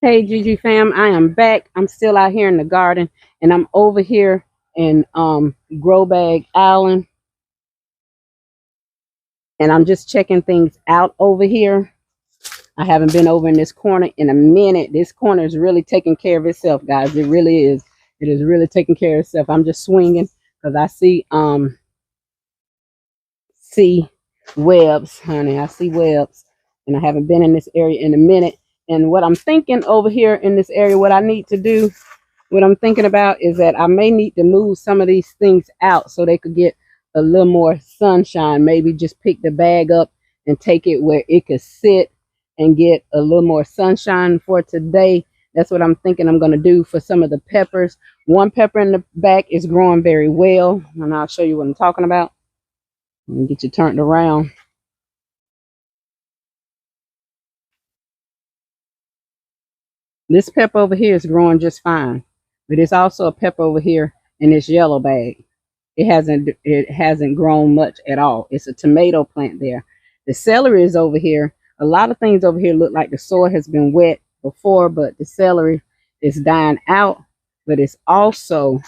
Hey Gigi fam, I am back. I'm still out here in the garden and I'm over here in Grow Bag Island and I'm just checking things out over here. I haven't been over in this corner in a minute. This corner is really taking care of itself, guys. It really is. It is really taking care of itself. I'm just swinging because I see webs, honey. I see webs and I haven't been in this area in a minute. And what I'm thinking over here in this area, what I need to do, what I'm thinking about is that I may need to move some of these things out so they could get a little more sunshine. Maybe just pick the bag up and take it where it could sit and get a little more sunshine for today. That's what I'm thinking I'm going to do for some of the peppers. One pepper in the back is growing very well, and I'll show you what I'm talking about. Let me get you turned around. This pepper over here is growing just fine, but it's also a pepper over here in this yellow bag. It hasn't grown much at all. It's a tomato plant there. The celery is over here. A lot of things over here look like the soil has been wet before, but the celery is dying out. But it's also,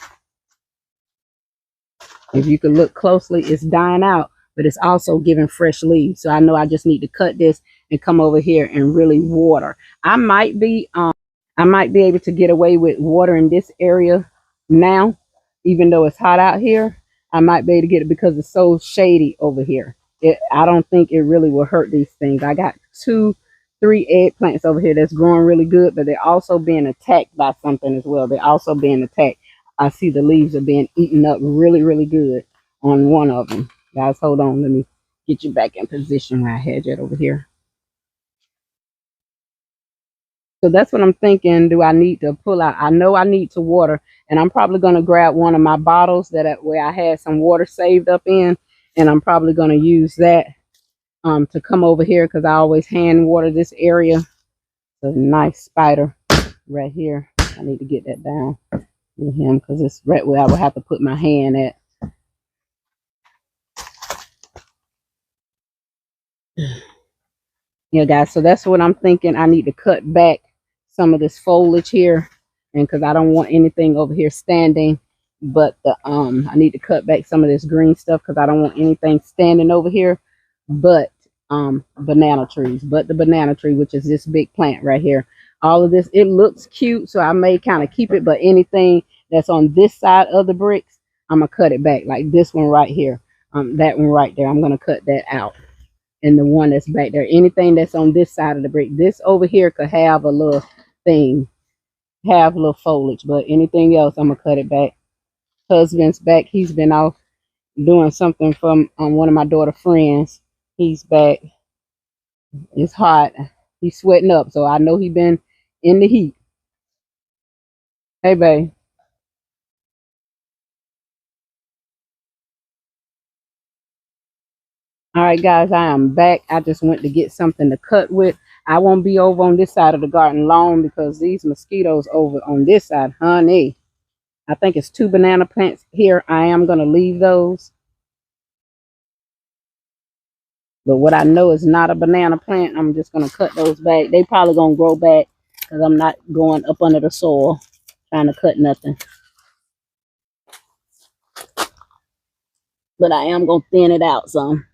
if you could look closely, it's dying out, but it's also giving fresh leaves. So I know I just need to cut this and come over here and really water. I might be able to get away with watering this area now, even though it's hot out here. I might be able to get it because it's so shady over here. I don't think it really will hurt these things. I got 3 eggplants over here that's growing really good, but they're also being attacked by something as well. They're also being attacked. I see the leaves are being eaten up really, really good on one of them. Guys, hold on. Let me get you back in position where I had you over here. So that's what I'm thinking. Do I need to pull out? I know I need to water, and I'm probably going to grab one of my bottles where I had some water saved up in, and I'm probably going to use that to come over here because I always hand water this area. A nice spider right here. I need to get that down with him because it's right where I would have to put my hand at. Yeah, guys. So that's what I'm thinking. I need to cut back some of this foliage here, and because I don't want anything over here standing, but I need to cut back some of this green stuff because I don't want anything standing over here but banana trees, but the banana tree, which is this big plant right here. All of this, it looks cute, so I may kind of keep it, but anything that's on this side of the bricks, I'm gonna cut it back, like this one right here, that one right there, I'm gonna cut that out. And the one that's back there, anything that's on this side of the brick, this over here could have a little thing, have a little foliage, but anything else, I'm gonna cut it back. Husband's back. He's been off doing something from one of my daughter friends. He's back. It's hot. He's sweating up, so I know he been in the heat. Hey, babe. All right, guys, I am back. I just went to get something to cut with. I won't be over on this side of the garden long because these mosquitoes over on this side, honey. I think it's 2 banana plants here. I am going to leave those. But what I know is not a banana plant. I'm just going to cut those back. They probably going to grow back because I'm not going up under the soil trying to cut nothing. But I am going to thin it out some.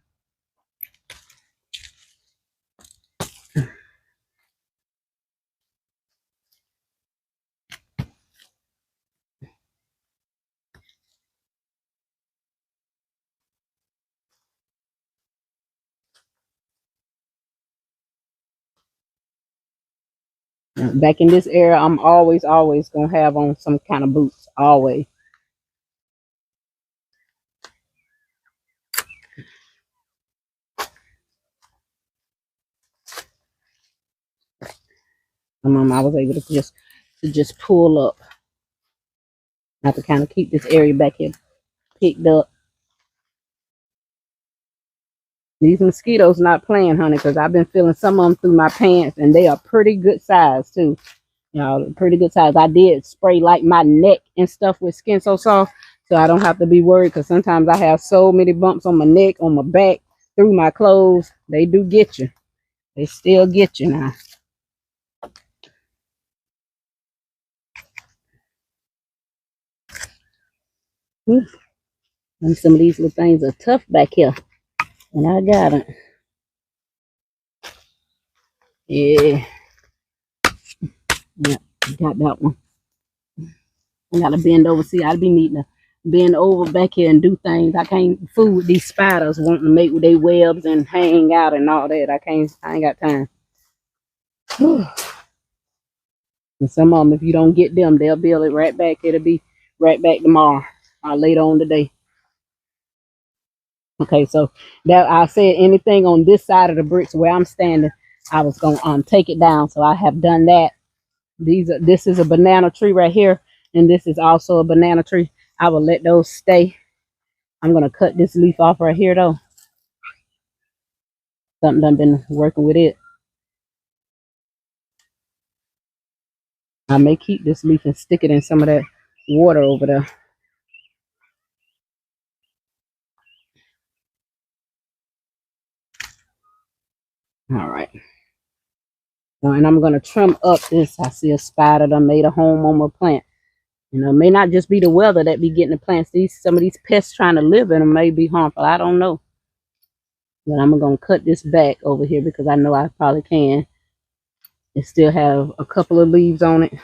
Back in this area, I'm always going to have on some kind of boots. Always. I was able to just pull up. I have to kind of keep this area back here picked up. These mosquitoes not playing, honey, because I've been feeling some of them through my pants, and they are pretty good size too. You know, pretty good size. I did spray like my neck and stuff with Skin So Soft, so I don't have to be worried because sometimes I have so many bumps on my neck, on my back, through my clothes. They do get you. They still get you now. Ooh, and some of these little things are tough back here. And I got it. Yeah. Yeah, got that one. I gotta bend over. See, I'd be needing to bend over back here and do things. I can't fool with these spiders wanting to make with their webs and hang out and all that. I ain't got time. And some of them, if you don't get them, they'll build it right back. It'll be right back tomorrow or later on today. Okay, so that I said anything on this side of the bricks where I'm standing, I was gonna take it down. So I have done that. This is a banana tree right here, and this is also a banana tree. I will let those stay. I'm gonna cut this leaf off right here though. Something done been working with it. I may keep this leaf and stick it in some of that water over there. All right. And I'm gonna trim up this. I see a spider that made a home on my plant. You know, it may not just be the weather that be getting the plants. Some of these pests trying to live in them may be harmful. I don't know. But I'm gonna cut this back over here because I know I probably can. It still have a couple of leaves on it.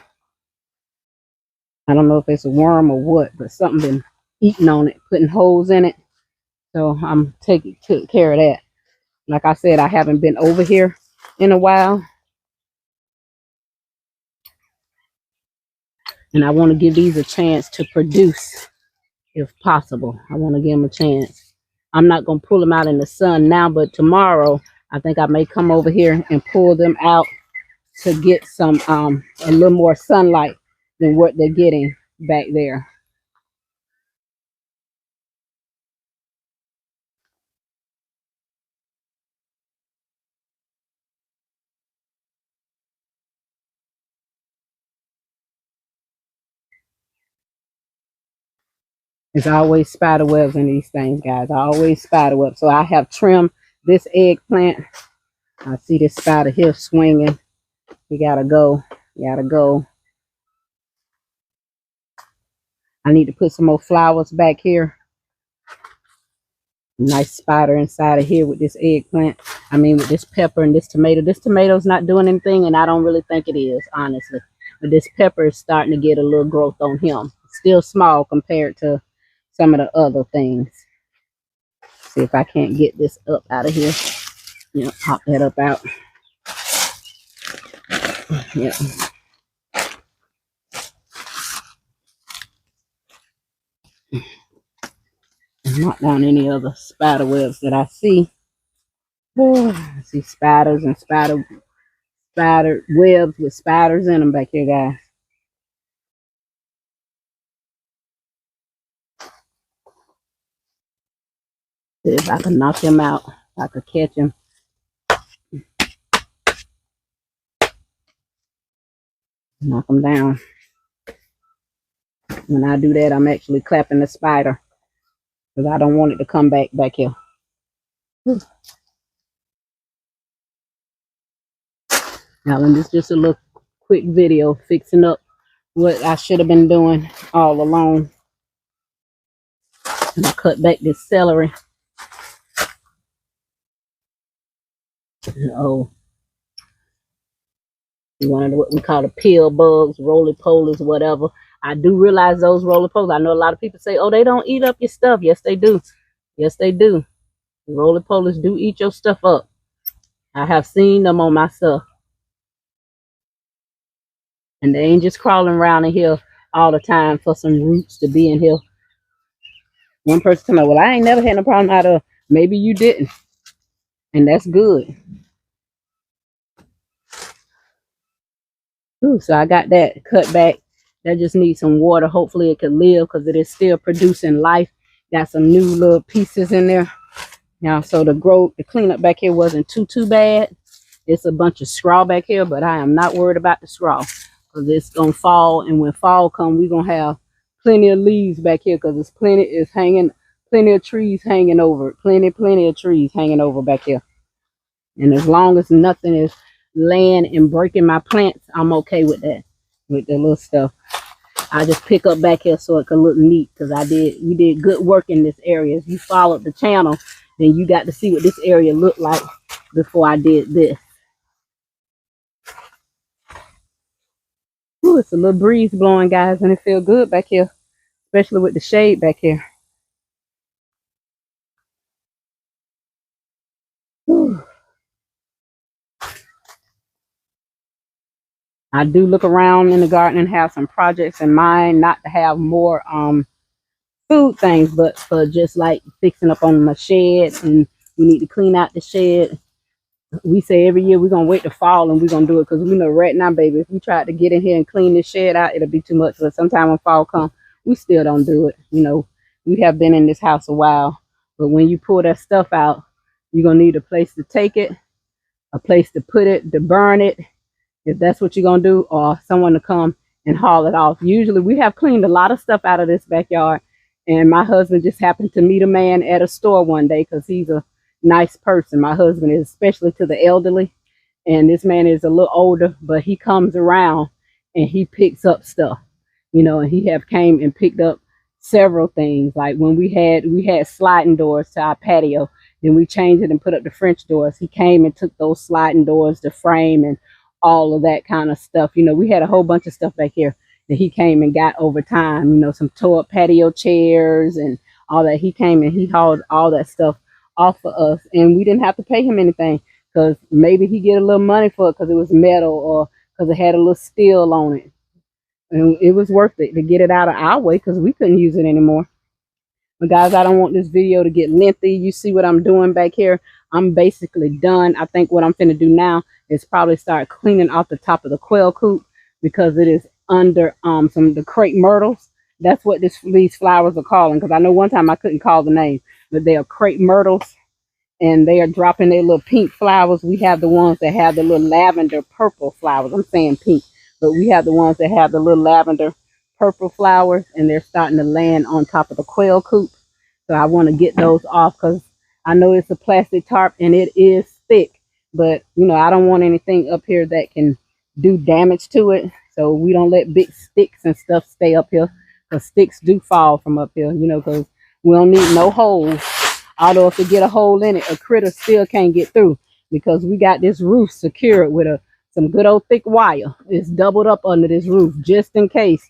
I don't know if it's a worm or what, but something been eating on it, putting holes in it. So I'm taking care of that. Like I said, I haven't been over here in a while. And I want to give these a chance to produce if possible. I want to give them a chance. I'm not going to pull them out in the sun now, but tomorrow I think I may come over here and pull them out to get some a little more sunlight than what they're getting back there. There's always spider webs in these things, guys. Always spider webs. So I have trimmed this eggplant. I see this spider here swinging. You gotta go. You gotta go. I need to put some more flowers back here. Nice spider inside of here with this eggplant. I mean, with this pepper and this tomato. This tomato's not doing anything, and I don't really think it is, honestly. But this pepper is starting to get a little growth on him. Still small compared to some of the other things. See if I can't get this up out of here. Yeah, pop that up out. Yeah. Knock down any other spider webs that I see. Oh, I see spiders and spider webs with spiders in them back here, guys. See if I can knock him out. If I could catch him. Knock him down. When I do that, I'm actually clapping the spider because I don't want it to come back here. Now, when this is just a little quick video fixing up what I should have been doing all along. And I cut back this celery. Oh, one of what we call the pill bugs, roly-polies, whatever. I do realize those roly-polies. I know a lot of people say, oh, they don't eat up your stuff. Yes, they do. Yes, they do. The roly-polies do eat your stuff up. I have seen them on my stuff. And they ain't just crawling around in here all the time for some roots to be in here. One person told me, well, I ain't never had no problem out of. Maybe you didn't. And that's good. Ooh, so I got that cut back. That just needs some water. Hopefully it can live because it is still producing life. Got some new little pieces in there. Now, so the cleanup back here wasn't too bad. It's a bunch of straw back here, but I am not worried about the straw because it's gonna fall. And when fall comes, we're gonna have plenty of leaves back here because it's plenty of trees hanging over it. Plenty of trees hanging over back here. And as long as nothing is laying and breaking my plants, I'm okay with that. With the little stuff. I just pick up back here so it can look neat, because we did good work in this area. If you followed the channel, then you got to see what this area looked like before I did this. Ooh, it's a little breeze blowing, guys, and it feels good back here, especially with the shade back here. Ooh. I do look around in the garden and have some projects in mind, not to have more food things, but for just like fixing up on my shed, and we need to clean out the shed. We say every year we're gonna wait to fall and we're gonna do it, because we know right now, baby, if we try to get in here and clean this shed out, it'll be too much. But sometime when fall comes, we still don't do it. You know, we have been in this house a while, but when you pull that stuff out, you're gonna need a place to take it, a place to put it, to burn it, if that's what you're gonna do, or someone to come and haul it off. Usually we have cleaned a lot of stuff out of this backyard, and my husband just happened to meet a man at a store one day, because he's a nice person. My husband is, especially to the elderly, and this man is a little older, but he comes around and he picks up stuff, you know, and he have came and picked up several things. Like when we had sliding doors to our patio, then we changed it and put up the French doors. He came and took those sliding doors, the frame, and all of that kind of stuff. You know, we had a whole bunch of stuff back here that he came and got over time, you know, some tore up patio chairs and all that. He came and he hauled all that stuff off for us, and we didn't have to pay him anything, because maybe he get a little money for it because it was metal, or because it had a little steel on it, and it was worth it to get it out of our way, because we couldn't use it anymore. But guys, I don't want this video to get lengthy. You see what I'm doing back here? I'm basically done. I think what I'm finna do now is probably start cleaning off the top of the quail coop, because it is under some of the crepe myrtles. That's what these flowers are calling, because I know one time I couldn't call the name, but they are crepe myrtles, and they are dropping their little pink flowers. We have the ones that have the little lavender purple flowers. I'm saying pink, but we have the ones that have the little lavender purple flowers, and they're starting to land on top of the quail coop. So I want to get those off, because I know it's a plastic tarp and it is thick, but you know, I don't want anything up here that can do damage to it. So we don't let big sticks and stuff stay up here, because sticks do fall from up here, you know, because we don't need no holes. Although if they get a hole in it, a critter still can't get through, because we got this roof secured with some good old thick wire. It's doubled up under this roof just in case,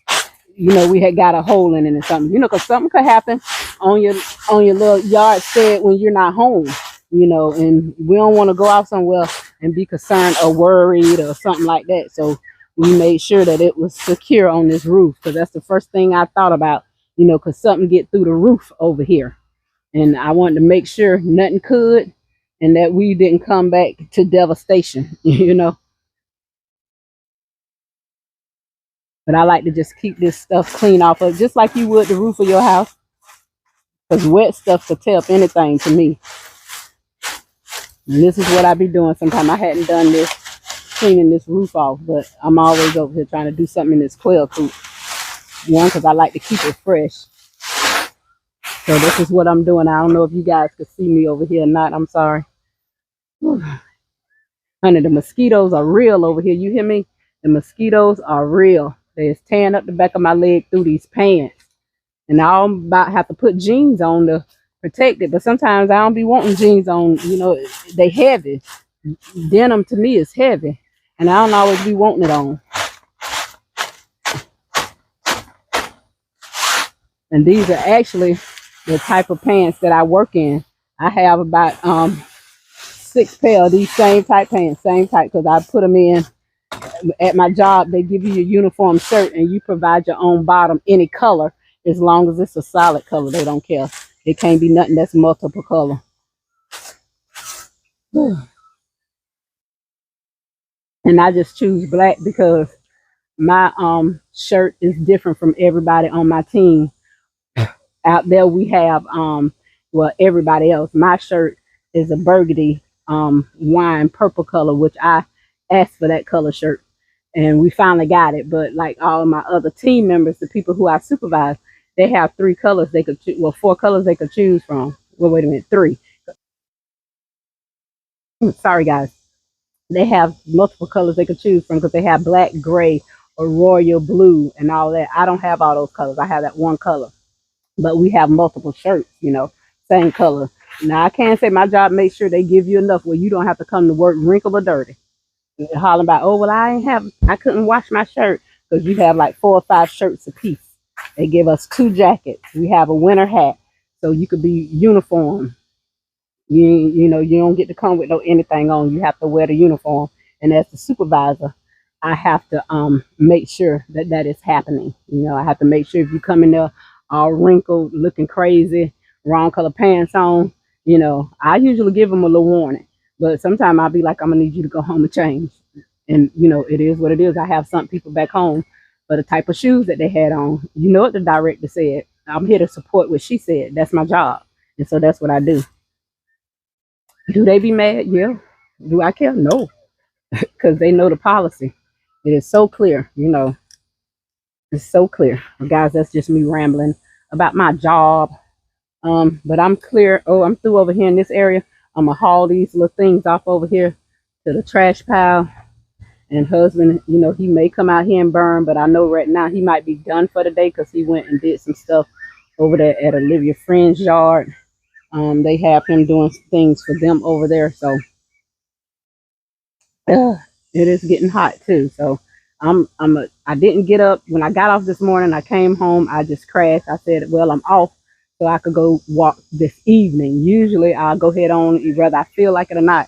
you know, we had got a hole in it or something, you know, because something could happen on your little yard shed when you're not home, you know, and we don't want to go out somewhere and be concerned or worried or something like that. So we made sure that it was secure on this roof, because that's the first thing I thought about, you know, because something get through the roof over here, and I wanted to make sure nothing could, and that we didn't come back to devastation, you know. But I like to just keep this stuff clean off of, just like you would the roof of your house, because wet stuff could tear up anything to me. And this is what I be doing sometimes. I hadn't done this, cleaning this roof off, but I'm always over here trying to do something in this quail coop. One, because I like to keep it fresh. So this is what I'm doing. I don't know if you guys could see me over here or not. I'm sorry. Whew. Honey, the mosquitoes are real over here. You hear me? The mosquitoes are real. They're tearing up the back of my leg through these pants. And I'm about to have to put jeans on to protect it. But sometimes I don't be wanting jeans on. You know, they heavy. Denim to me is heavy. And I don't always be wanting it on. And these are actually the type of pants that I work in. I have about 6 pair of these same type pants, because I put them in at my job. They give you your uniform shirt and you provide your own bottom, any color, as long as it's a solid color. They don't care. It can't be nothing that's multiple color. And I just choose black because my shirt is different from everybody on my team. Out there we have well, everybody else. My shirt is a burgundy wine purple color, which I asked for that color shirt, and we finally got it. But like all of my other team members, the people who I supervise, they have 3 colors they could well, 4 colors they could choose from. Well, wait a minute, 3. Sorry guys. They have multiple colors they could choose from, because they have black, gray, a royal blue and all that. I don't have all those colors. I have that one color, but we have multiple shirts, same color. Now I can't say my job makes sure they give you enough where you don't have to come to work wrinkled or dirty. Hollering about, oh well, I couldn't wash my shirt because you have like 4 or 5 shirts a piece. They give us 2 jackets. We have a winter hat, so you could be uniform. You don't get to come with no anything on. You have to wear the uniform. And as the supervisor, I have to make sure that that is happening. I have to make sure if you come in there all wrinkled, looking crazy, wrong color pants on, I usually give them a little warning. But sometimes I'll be like, I'm gonna need you to go home and change. And it is what it is. I have some people back home for the type of shoes that they had on. You know what the director said. I'm here to support what she said. That's my job. And so that's what I do. Do they be mad? Yeah. Do I care? No. Because they know the policy. It is so clear, it's so clear. Guys, that's just me rambling about my job. But I'm clear. Oh, I'm through over here in this area. I'm gonna haul these little things off over here to the trash pile. And husband, he may come out here and burn, but I know right now he might be done for the day because he went and did some stuff over there at Olivia Friend's yard. They have him doing things for them over there. So it is getting hot too. So I didn't get up when I got off this morning. I came home. I just crashed. I said, well, I'm off so I could go walk this evening. Usually I'll go ahead on, whether I feel like it or not.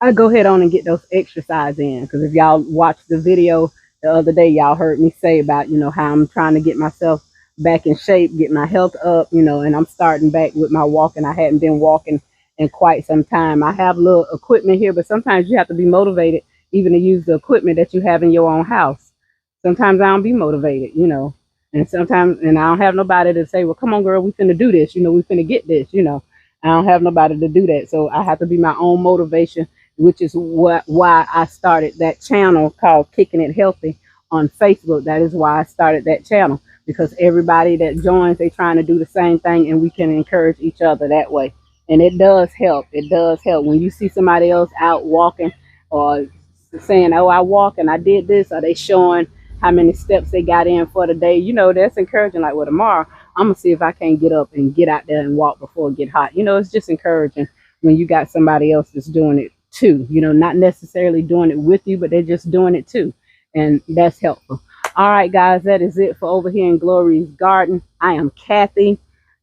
I go ahead on and get those exercise in. Because if y'all watched the video the other day, y'all heard me say about, how I'm trying to get myself back in shape, get my health up, and I'm starting back with my walking. I hadn't been walking in quite some time. I have little equipment here, but sometimes you have to be motivated even to use the equipment that you have in your own house. Sometimes I don't be motivated, and sometimes, and I don't have nobody to say, well, come on, girl, we finna do this, we finna get this, I don't have nobody to do that. So I have to be my own motivation, which is why I started that channel called Kicking It Healthy on Facebook. That is why I started that channel, because everybody that joins, they trying to do the same thing, and we can encourage each other that way. And it does help. It does help when you see somebody else out walking or saying, oh, I walk and I did this, or they showing how many steps they got in for the day. That's encouraging. Like, well, tomorrow I'm gonna see if I can't get up and get out there and walk before it get hot. It's just encouraging when you got somebody else that's doing it too, not necessarily doing it with you, but they're just doing it too. And that's helpful. All right, guys, that is it for over here in Glory's Garden. I am Kathy,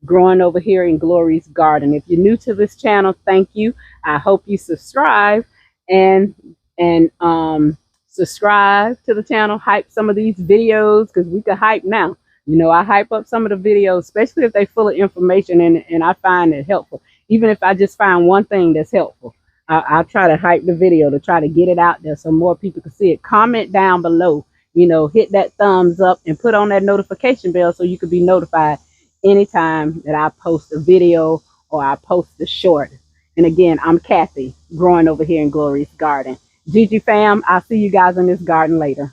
growing over here in Glory's Garden. If you're new to this channel, thank you. I hope you subscribe and subscribe to the channel, hype some of these videos, because we can hype now. I hype up some of the videos, especially if they're full of information, and I find it helpful. Even if I just find one thing that's helpful, I'll try to hype the video to try to get it out there so more people can see it. Comment down below, hit that thumbs up and put on that notification bell so you can be notified anytime that I post a video or I post a short. And again, I'm Kathy, growing over here in Glory's Garden. Gigi fam, I'll see you guys in this garden later.